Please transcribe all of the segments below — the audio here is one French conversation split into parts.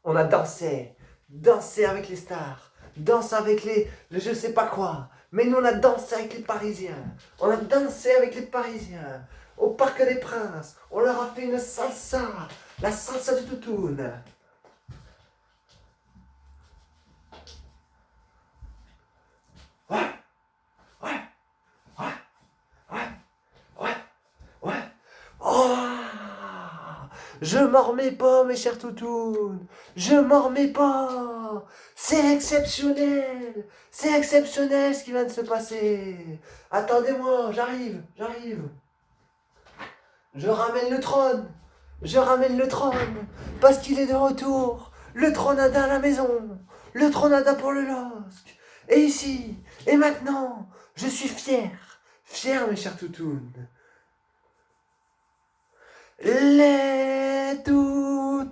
On a dansé, dansé avec les stars, dansé avec les je sais pas quoi. Mais nous, on a dansé avec les Parisiens. On a dansé avec les Parisiens. Au Parc des Princes, on leur a fait une salsa, la salsa du toutoune. Ouais, ouais, ouais, ouais, ouais, ouais. Oh, je m'en remets pas, mes chers toutounes. Je m'en remets pas. C'est exceptionnel. C'est exceptionnel ce qui vient de se passer. Attendez-moi, j'arrive. Je ramène le trône. Je ramène le trône. Parce qu'il est de retour. Le trônada à la maison. Le trônada pour le LOSC. Et ici, et maintenant, je suis fier. Fier, mes chers toutounes. Les toutous.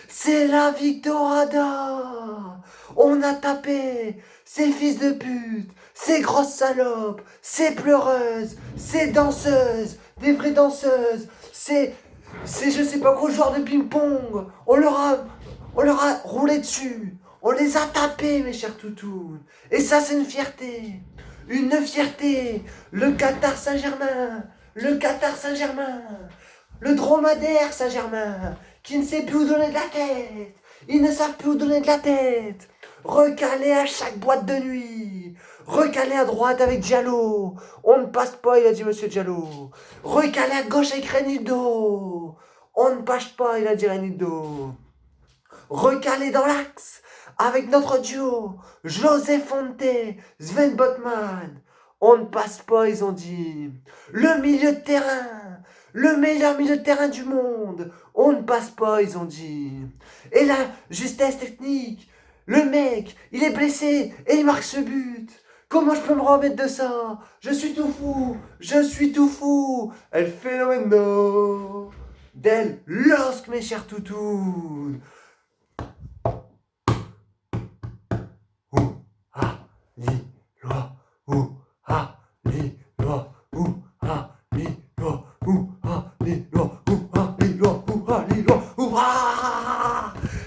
C'est la victorada. On a tapé ces fils de pute, ces grosses salopes, ces pleureuses, ces danseuses, des vraies danseuses, ces je sais pas quoi joueurs de ping-pong. On leur a roulé dessus. On les a tapés, mes chers toutous. Et ça, c'est une fierté. Une fierté. Le Qatar Saint-Germain. Le Qatar Saint-Germain. Le dromadaire Saint-Germain. Qui ne sait plus où donner de la tête. Ils ne savent plus où donner de la tête. Recalé à chaque boîte de nuit. Recalé à droite avec Diallo. On ne passe pas, il a dit monsieur Diallo. Recalé à gauche avec Renildo. On ne passe pas, il a dit Renildo. Recalé dans l'axe avec notre duo. José Fonte, Sven Botman. On ne passe pas, ils ont dit. Le milieu de terrain. Le meilleur milieu de terrain du monde. On ne passe pas, ils ont dit. Et la justesse technique. Le mec, il est blessé et il marque ce but. Comment je peux me remettre de ça? Je suis tout fou. Je suis tout fou. El phénomène del LOSC, mes chers toutous.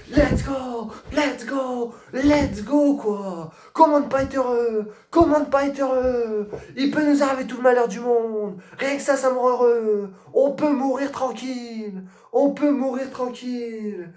Let's go, let's go, let's go quoi. Comment ne pas être heureux? Comment ne pas être heureux? Il peut nous arriver tout le malheur du monde. Rien que ça me rend heureux. On peut mourir tranquille. On peut mourir tranquille.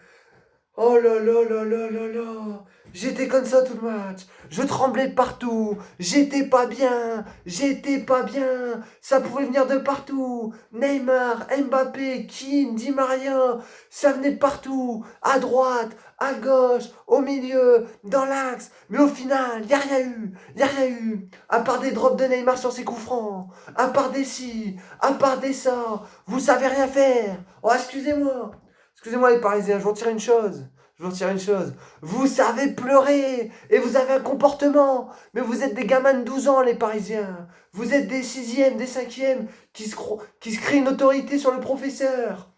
Oh là là là là là là. J'étais comme ça tout le match. Je tremblais de partout. J'étais pas bien. J'étais pas bien. Ça pouvait venir de partout. Neymar, Mbappé, Keane, Di Maria. Ça venait de partout. À droite, à gauche, au milieu, dans l'axe. Mais au final, y a rien eu. Y a rien eu. À part des drops de Neymar sur ses coups francs. À part des ci. À part des ça. Vous savez rien faire. Oh, excusez-moi. Excusez-moi les Parisiens, je vous retire une chose. Je vous retire une chose. Vous savez pleurer et vous avez un comportement. Mais vous êtes des gamins de 12 ans, les Parisiens. Vous êtes des 6e, des 5e qui se créent une autorité sur le professeur.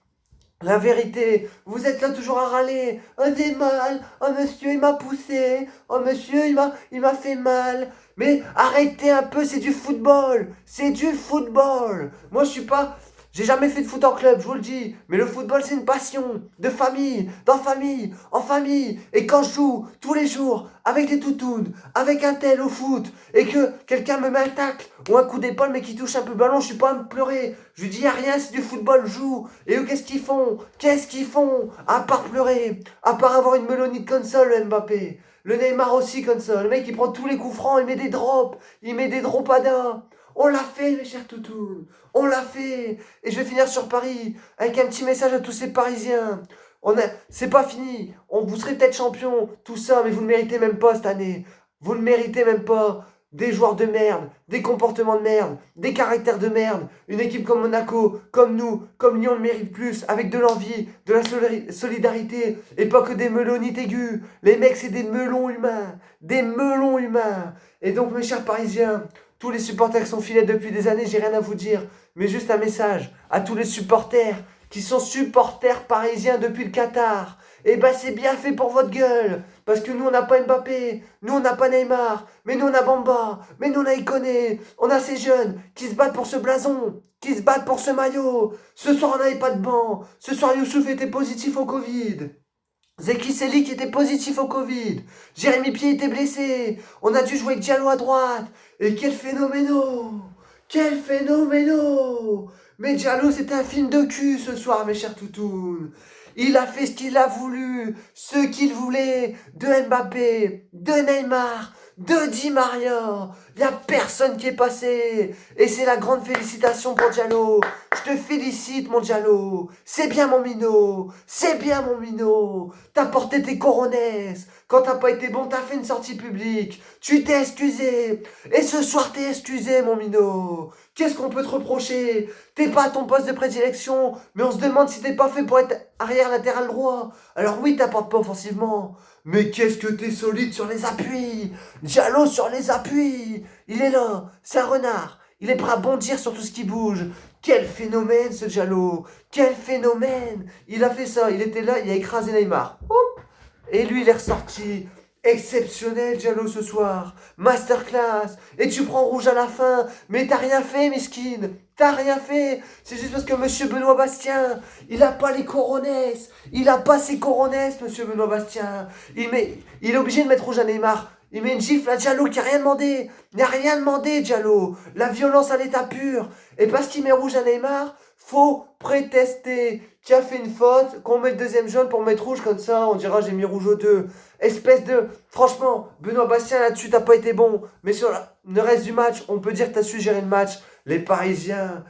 La vérité, vous êtes là toujours à râler. Oh, j'ai mal. Oh, monsieur, il m'a poussé. Oh, monsieur, il m'a fait mal. Mais arrêtez un peu, c'est du football. C'est du football. Moi, je suis pas... J'ai jamais fait de foot en club, je vous le dis. Mais le football, c'est une passion. De famille, en famille. Et quand je joue tous les jours avec des toutounes, avec un tel au foot, et que quelqu'un me met un tacle ou un coup d'épaule, mais qui touche un peu le ballon, je suis pas à me pleurer. Je lui dis, y a rien, c'est du football, je joue. Et eux, qu'est-ce qu'ils font? Qu'est-ce qu'ils font? À part pleurer, à part avoir une mélodie de console, le Mbappé. Le Neymar aussi, comme ça. Le mec, il prend tous les coups francs, il met des drops, il met des dropadas. On l'a fait, mes chers toutous. On l'a fait. Et je vais finir sur Paris avec un petit message à tous ces Parisiens. C'est pas fini. Vous serez peut-être champion, tout ça, mais vous ne méritez même pas cette année. Vous ne méritez même pas des joueurs de merde, des comportements de merde, des caractères de merde. Une équipe comme Monaco, comme nous, comme Lyon le mérite plus, avec de l'envie, de la solidarité, et pas que des melonites aigus. Les mecs, c'est des melons humains. Des melons humains. Et donc, mes chers Parisiens, tous les supporters qui sont filés depuis des années, j'ai rien à vous dire. Mais juste un message à tous les supporters qui sont supporters parisiens depuis le Qatar Eh ben c'est bien fait pour votre gueule. Parce que nous on n'a pas Mbappé, nous on n'a pas Neymar, mais nous on a Bamba, mais nous on a Ikoné, on a ces jeunes qui se battent pour ce blason, qui se battent pour ce maillot. Ce soir on n'avait pas de banc, ce soir Youssouf était positif au Covid. Zeki Selik était positif au Covid. Jérémy Pied était blessé. On a dû jouer avec Diallo à droite. Et quel phénoméno! Quel phénoméno! Mais Diallo, c'était un film de cul ce soir, mes chers toutounes. Il a fait ce qu'il a voulu, ce qu'il voulait, de Mbappé, de Neymar, de Di Maria. Il n'y a personne qui est passé. Et c'est la grande félicitation pour Diallo. Je te félicite, mon Diallo. C'est bien, mon minot. C'est bien, mon minot. T'as porté tes coronesses. Quand t'as pas été bon, t'as fait une sortie publique. Tu t'es excusé. Et ce soir, t'es excusé, mon minot. Qu'est-ce qu'on peut te reprocher? T'es pas à ton poste de prédilection, mais on se demande si t'es pas fait pour être arrière latéral droit. Alors oui, t'apportes pas offensivement. Mais qu'est-ce que t'es solide sur les appuis. Diallo sur les appuis. Il est là, c'est un renard. Il est prêt à bondir sur tout ce qui bouge. Quel phénomène ce Diallo. Quel phénomène. Il a fait ça, il était là, il a écrasé Neymar. Hop. Et lui, il est ressorti. Exceptionnel, Diallo, ce soir. Masterclass. Et tu prends rouge à la fin. Mais t'as rien fait, Miskine. T'as rien fait. C'est juste parce que Monsieur Benoît Bastien, il a pas les coronesses. Il a pas ses coronesses, Monsieur Benoît Bastien. Il est obligé de mettre rouge à Neymar. Il met une gifle à Diallo qui a rien demandé. Il n'a rien demandé, Diallo. La violence à l'état pur. Et parce qu'il met rouge à Neymar, faut prétester. Qui a fait une faute, qu'on met le deuxième jaune pour mettre rouge, comme ça, on dira j'ai mis rouge aux deux. Espèce de... Franchement, Benoît Bastien, là-dessus, t'as pas été bon. Mais sur le reste du match, on peut dire que t'as su gérer le match. Les Parisiens,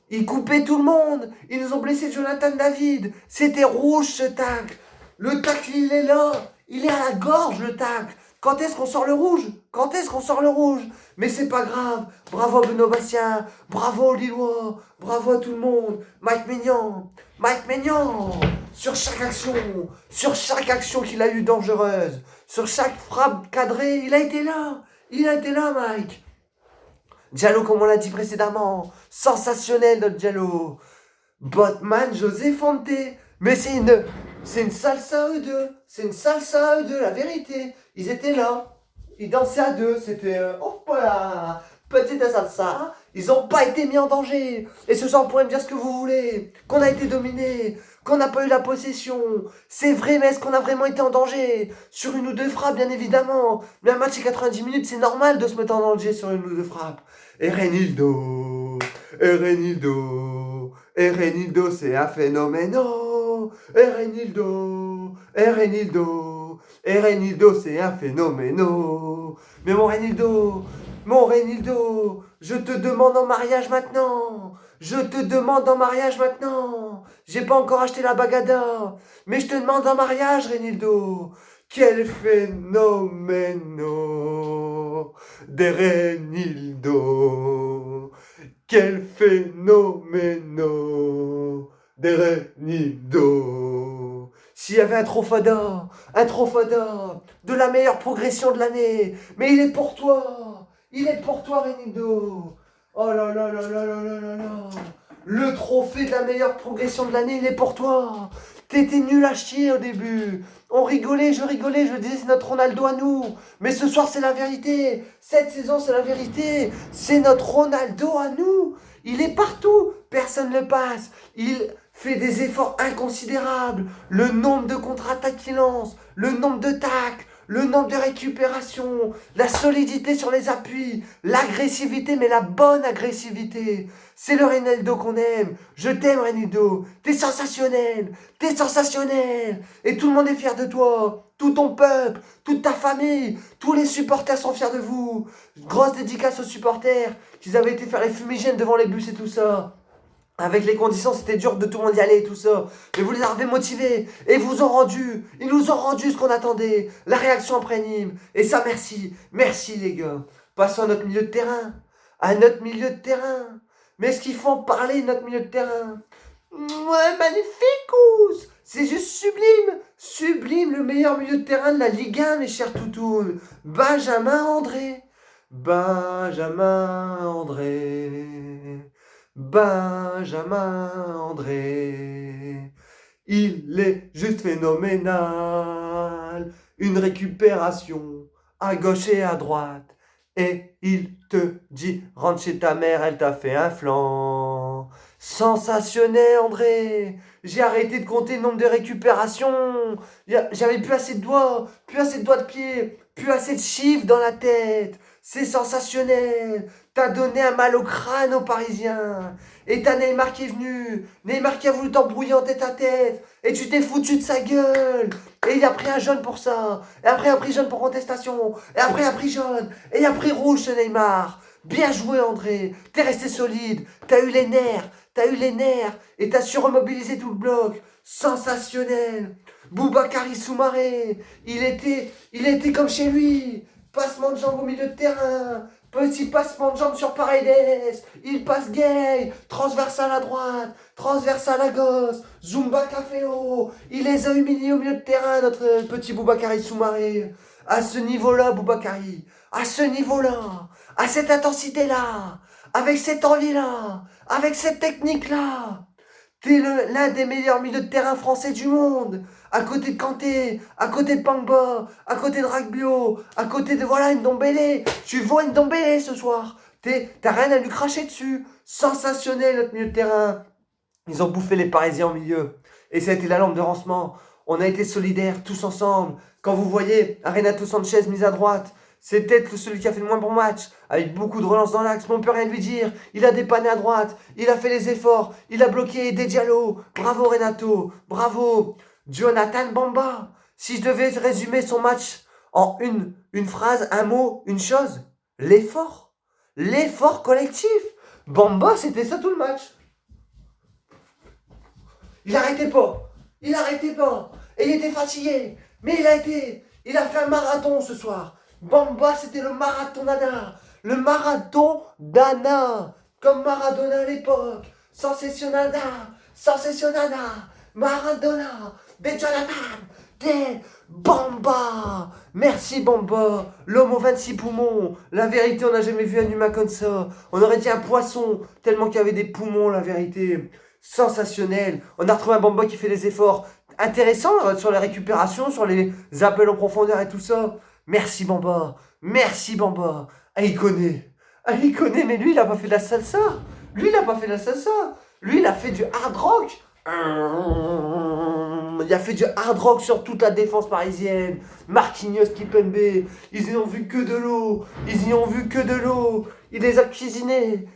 ils coupaient tout le monde. Ils nous ont blessé Jonathan David. C'était rouge, ce tacle. Le tacle, il est là. Il est à la gorge, le tacle. Quand est-ce qu'on sort le rouge? Quand est-ce qu'on sort le rouge? Mais c'est pas grave. Bravo à Benoît Bastien. Bravo aux Lillois. Bravo à tout le monde. Mike Maignan. Mike Maignan. Sur chaque action qu'il a eue dangereuse, sur chaque frappe cadrée, il a été là. Il a été là, Mike. Diallo, comme on l'a dit précédemment, sensationnel notre Diallo. Botman, José Fonte. Mais c'est une salsa à eux deux. C'est une salsa à eux deux, la vérité. Ils étaient là. Ils dansaient à deux. C'était, oh là, petite salsa. Ils n'ont pas été mis en danger. Et ce soir, vous pourrez me dire ce que vous voulez. Qu'on a été dominé. Qu'on n'a pas eu la possession. C'est vrai, mais est-ce qu'on a vraiment été en danger? Sur une ou deux frappes, bien évidemment. Mais un match est 90 minutes, c'est normal de se mettre en danger sur une ou deux frappes. Et Renildo. Renildo, c'est un phénoméno. Renildo, c'est un phénoméno. Mais mon Renildo, je te demande en mariage maintenant. Je te demande en mariage maintenant. J'ai pas encore acheté la bagada, mais je te demande en mariage, Renildo. Quel phénoméno de Renildo. Quel phénoméno de Renildo. S'il y avait un trophée d'or de la meilleure progression de l'année, mais il est pour toi, Renildo. Oh là là là là là là là là. Le trophée de la meilleure progression de l'année, il est pour toi. T'étais nul à chier au début. On rigolait, je disais c'est notre Ronaldo à nous. Mais ce soir c'est la vérité. Cette saison c'est la vérité. C'est notre Ronaldo à nous. Il est partout. Personne ne le passe. Il fait des efforts inconsidérables. Le nombre de contre-attaques qu'il lance, le nombre de tacles, le nombre de récupérations, la solidité sur les appuis, l'agressivité, mais la bonne agressivité. C'est le Ronaldo qu'on aime. Je t'aime, Ronaldo. T'es sensationnel. Et tout le monde est fier de toi. Tout ton peuple, toute ta famille, tous les supporters sont fiers de vous. Grosse dédicace aux supporters qu'ils avaient été faire les fumigènes devant les bus et tout ça. Avec les conditions, c'était dur de tout le monde y aller et tout ça. Mais vous les avez motivés. Et ils vous ont rendu. Ils nous ont rendu ce qu'on attendait. La réaction après Nîmes. Et ça, merci. Merci, les gars. Passons à notre milieu de terrain. Mais est-ce qu'il faut en parler, notre milieu de terrain? Ouais, magnifique. C'est juste sublime. Sublime, le meilleur milieu de terrain de la Ligue 1, mes chers toutous. Benjamin André. Benjamin André. Il est juste phénoménal. Une récupération à gauche et à droite. Et il te dit, rentre chez ta mère, elle t'a fait un flanc. Sensationnel, André. J'ai arrêté de compter le nombre de récupérations. J'avais plus assez de doigts, plus assez de doigts de pied, plus assez de chiffres dans la tête. C'est sensationnel. T'as donné un mal au crâne aux Parisiens. Et t'as Neymar qui est venu. Neymar qui a voulu t'embrouiller en tête à tête. Et tu t'es foutu de sa gueule. Et il a pris un jaune pour ça. Et après, il a pris jaune pour contestation. Et après, il a pris jaune. Et il a pris rouge, ce Neymar. Bien joué, André. T'es resté solide. T'as eu les nerfs. T'as eu les nerfs. Et t'as su remobiliser tout le bloc. Sensationnel. Boubakary Soumaré. Il était comme chez lui. Passement de jambes au milieu de terrain. Petit passement de jambes sur Paredes. Il passe gay. Transversal à droite. Transversal à gauche. Zumba Caféo. Il les a humiliés au milieu de terrain, notre petit Boubakary Soumaré. À ce niveau-là, Boubakary. À ce niveau-là. À cette intensité-là. Avec cette envie-là. Avec cette technique-là. T'es l'un des meilleurs milieux de terrain français du monde. À côté de Kanté, à côté de Pogba, à côté de Rabiot, à côté de voilà Ndombele. Tu vois Ndombele ce soir. T'as rien à lui cracher dessus. Sensationnel notre milieu de terrain. Ils ont bouffé les Parisiens au milieu. Et ça a été la lampe de lancement. On a été solidaires tous ensemble. Quand vous voyez Renato Sanchez mise à droite, c'est peut-être celui qui a fait le moins bon match, avec beaucoup de relances dans l'axe, mais on peut rien lui dire. Il a dépanné à droite, il a fait les efforts, il a bloqué des Diallo. Bravo Renato, bravo. Jonathan Bamba. Si je devais résumer son match en une phrase, un mot, une chose, l'effort. L'effort collectif. Bamba, c'était ça tout le match. Il arrêtait pas. Il arrêtait pas. Et il était fatigué. Mais il a fait un marathon ce soir. Bamba, c'était le marathon d'Anna. Le marathon d'Anna. Comme Maradona à l'époque. Sensationnada. Sensationnada. Maradona. De Jonathan. De Bamba. Merci Bamba. L'homme aux 26 poumons. La vérité, on n'a jamais vu un humain comme ça. On aurait dit un poisson. Tellement qu'il y avait des poumons, la vérité. Sensationnel. On a retrouvé un Bamba qui fait des efforts intéressants sur les récupérations, sur les appels en profondeur et tout ça. Merci Bamba. Merci Bamba. Ah, il connaît. Ah, il connaît, mais lui, il a pas fait de la salsa. Lui, il a pas fait de la salsa. Lui, il a fait du hard rock. Il a fait du hard rock sur toute la défense parisienne. Marquinhos, Kipembe. Ils y ont vu que de l'eau. Ils y ont vu que de l'eau. Il les a cuisinés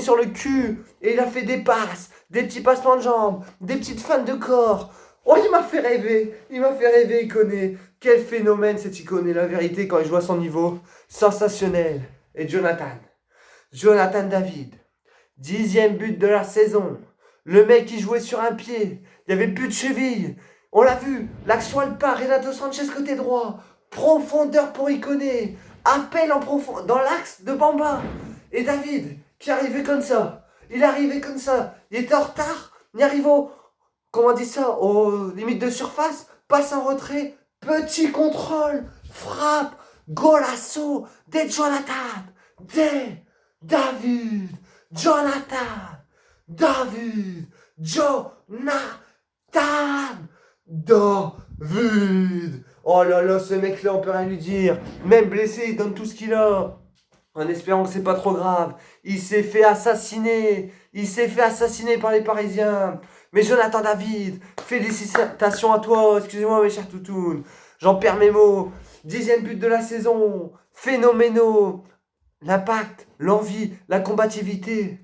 sur le cul. Et il a fait des passes, des petits passements de jambes, des petites feintes de corps. Oh, il m'a fait rêver. Il m'a fait rêver, Iconé. Quel phénomène cet Iconé, la vérité, quand il joue à son niveau. Sensationnel. Et Jonathan David. 10e but de la saison. Le mec qui jouait sur un pied. Il n'y avait plus de cheville. On l'a vu. L'action elle part. Renato Sanchez côté droit. Profondeur pour Iconé. Appel en profondeur dans l'axe de Bamba. Et David qui arrivait comme ça. Il arrivait comme ça. Il était en retard. Il arrive comment on dit ça, aux limites de surface. Passe en retrait. Petit contrôle. Frappe. Golasso. De Jonathan. De David. Jonathan. David. Jonathan. David. Oh là là, ce mec-là, on peut rien lui dire. Même blessé, il donne tout ce qu'il a. En espérant que c'est pas trop grave. Il s'est fait assassiner. Il s'est fait assassiner par les Parisiens. Mais Jonathan David, félicitations à toi. Excusez-moi mes chers toutounes. J'en perds mes mots. 10e but de la saison. Phénoménaux. L'impact, l'envie, la combativité.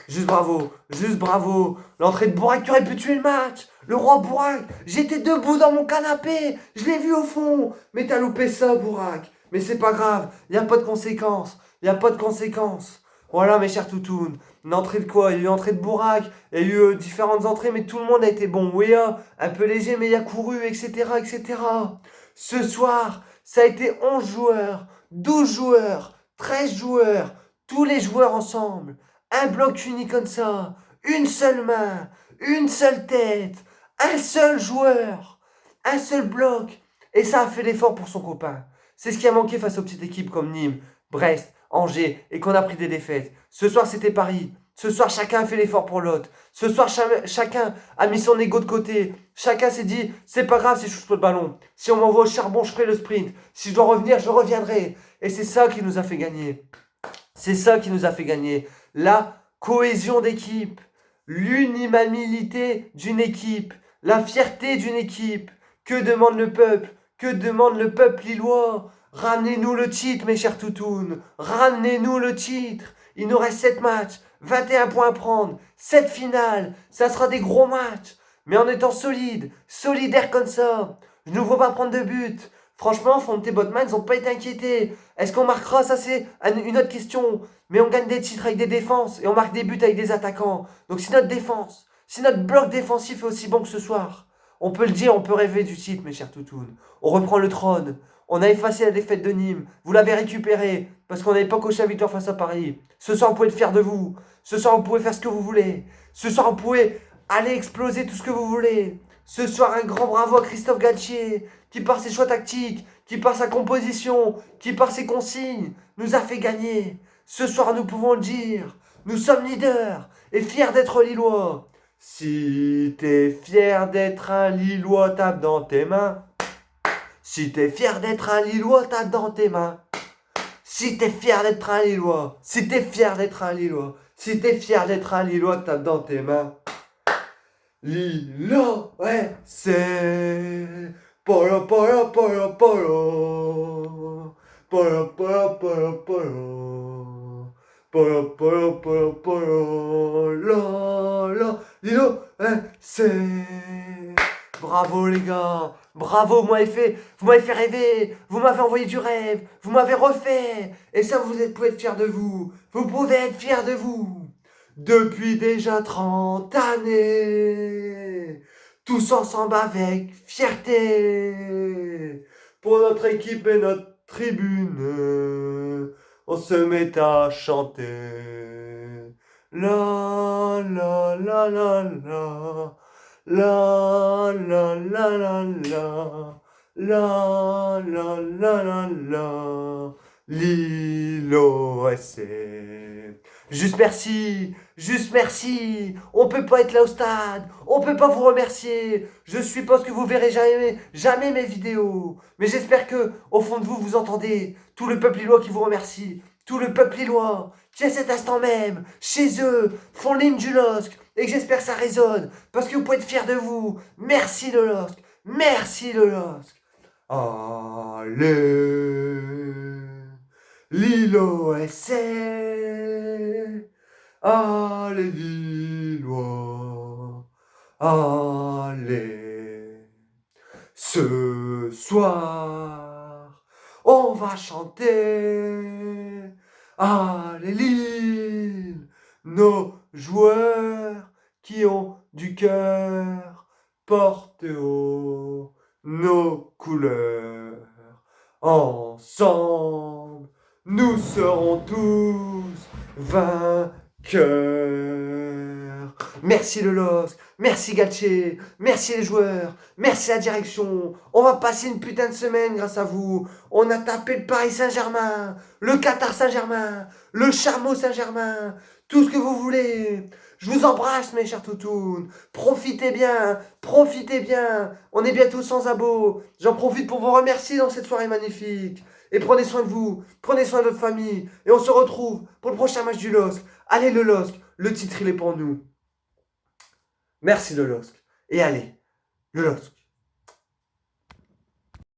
Juste bravo, juste bravo. L'entrée de Bourak qui aurait pu tuer le match. Le roi Bourak. J'étais debout dans mon canapé. Je l'ai vu au fond. Mais t'as loupé ça, Bourak. Mais c'est pas grave. Il n'y a pas de conséquences. Il n'y a pas de conséquences. Voilà, mes chers toutounes. Une entrée de quoi? Il y a eu une entrée de Bourak. Il y a eu différentes entrées, mais tout le monde a été bon. Ouéa, un peu léger, mais il a couru, etc., etc. Ce soir, ça a été 11 joueurs, 12 joueurs, 13 joueurs. Tous les joueurs ensemble. Un bloc uni comme ça, une seule main, une seule tête, un seul joueur, un seul bloc. Et ça a fait l'effort pour son copain. C'est ce qui a manqué face aux petites équipes comme Nîmes, Brest, Angers et qu'on a pris des défaites. Ce soir, c'était Paris. Ce soir, chacun a fait l'effort pour l'autre. Ce soir, chacun a mis son ego de côté. Chacun s'est dit, c'est pas grave si je touche pas le ballon. Si on m'envoie au charbon, je ferai le sprint. Si je dois revenir, je reviendrai. Et c'est ça qui nous a fait gagner. C'est ça qui nous a fait gagner. La cohésion d'équipe, l'unanimité d'une équipe, la fierté d'une équipe. Que demande le peuple? Que demande le peuple lillois? Ramenez-nous le titre, mes chers toutounes. Ramenez-nous le titre. Il nous reste 7 matchs, 21 points à prendre, 7 finales. Ça sera des gros matchs. Mais en étant solide, solidaire comme ça. Je ne vois pas prendre de but. Franchement, Fonte et Botman, ils n'ont pas été inquiétés. Est-ce qu'on marquera? Ça, c'est une autre question. Mais on gagne des titres avec des défenses et on marque des buts avec des attaquants. Donc si notre défense, si notre bloc défensif est aussi bon que ce soir, on peut le dire, on peut rêver du titre, mes chers toutounes. On reprend le trône. On a effacé la défaite de Nîmes. Vous l'avez récupéré parce qu'on n'avait pas coché la victoire face à Paris. Ce soir, vous pouvez être fiers de vous. Ce soir, vous pouvez faire ce que vous voulez. Ce soir, vous pouvez aller exploser tout ce que vous voulez. Ce soir, un grand bravo à Christophe Galtier, qui par ses choix tactiques, qui par sa composition, qui par ses consignes, nous a fait gagner. Ce soir, nous pouvons le dire. Nous sommes leaders et fiers d'être Lillois. Si t'es fier d'être un Lillois, tape dans tes mains. Si t'es fier d'être un Lillois, tape dans tes mains. Si t'es fier d'être un Lillois, si t'es fier d'être un Lillois, si t'es fier d'être un Lillois, tape dans tes mains. Lillois, ouais, c'est... Polo, polo, polo, polo. Polo, polo, polo, polo. Polo, polo, polo, polo. La, Lillois, ouais, c'est... Bravo les gars, bravo, vous m'avez fait rêver, vous m'avez envoyé du rêve, vous m'avez refait, et ça pouvez être fiers de vous, vous pouvez être fiers de vous. Depuis déjà 30 années, tous ensemble avec fierté, pour notre équipe et notre tribune, on se met à chanter. La la la la la. La la la la la, la la la la la, Lillois SC. Juste merci, on peut pas être là au stade, on peut pas vous remercier. Je suppose que vous verrez jamais mes vidéos, mais j'espère que au fond de vous, vous entendez tout le peuple lillois qui vous remercie, tout le peuple lillois qui à cet instant même, chez eux, font l'hymne du LOSC, et que j'espère que ça résonne, parce que vous pouvez être fiers de vous. Merci le LOSC, merci le LOSC. Allez, Lillois SC, allez Lillois, allez. Ce soir, on va chanter. Allez Lille, nos joueurs qui ont du cœur, portent haut nos couleurs. Ensemble, nous serons tous vainqueurs. Merci le LOSC, merci Galtier, merci les joueurs, merci la direction. On va passer une putain de semaine grâce à vous. On a tapé le Paris Saint-Germain, le Qatar Saint-Germain, le Charmeau Saint-Germain, tout ce que vous voulez. Je vous embrasse mes chers toutounes. Profitez bien, profitez bien. On est bientôt sans abos. J'en profite pour vous remercier dans cette soirée magnifique. Et prenez soin de vous, prenez soin de votre famille. Et on se retrouve pour le prochain match du LOSC. Allez le LOSC, le titre il est pour nous. Merci le LOSC. Et allez, le LOSC.